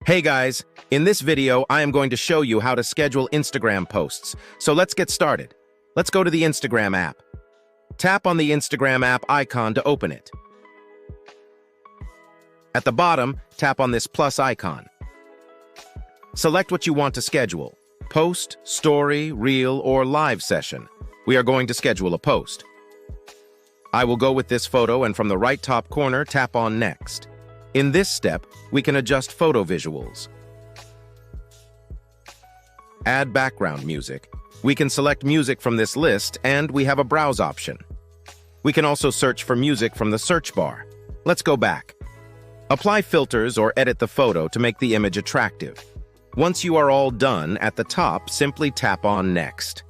Hey guys, in this video, I am going to show you how to schedule Instagram posts. So let's get started. Let's go to the Instagram app. Tap on the Instagram app icon to open it. At the bottom, tap on this plus icon. Select what you want to schedule: post, story, reel, or live session. We are going to schedule a post. I will go with this photo, and from the right top corner, tap on Next. In this step, we can adjust photo visuals. Add background music. We can select music from this list, and we have a browse option. We can also search for music from the search bar. Let's go back. Apply filters or edit the photo to make the image attractive. Once you are all done, at the top, simply tap on Next.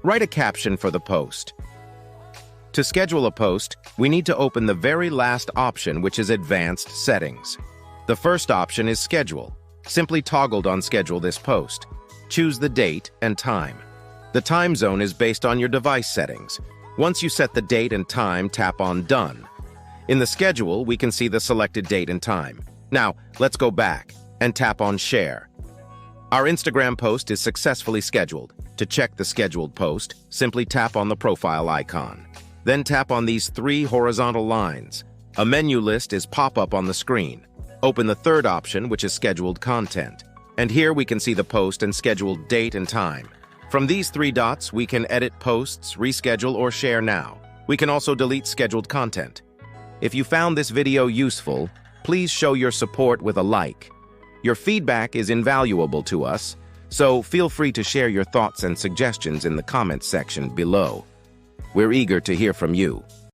Write a caption for the post. To schedule a post, we need to open the very last option, which is Advanced Settings. The first option is Schedule. Simply toggle on Schedule this post. Choose the date and time. The time zone is based on your device settings. Once you set the date and time, tap on Done. In the schedule, we can see the selected date and time. Now, let's go back and tap on Share. Our Instagram post is successfully scheduled. To check the scheduled post, simply tap on the profile icon. Then tap on these three horizontal lines. A menu list is pop-up on the screen. Open the third option, which is Scheduled Content. And here we can see the post and scheduled date and time. From these three dots, we can edit posts, reschedule, or share now. We can also delete scheduled content. If you found this video useful, please show your support with a like. Your feedback is invaluable to us, so feel free to share your thoughts and suggestions in the comments section below. We're eager to hear from you.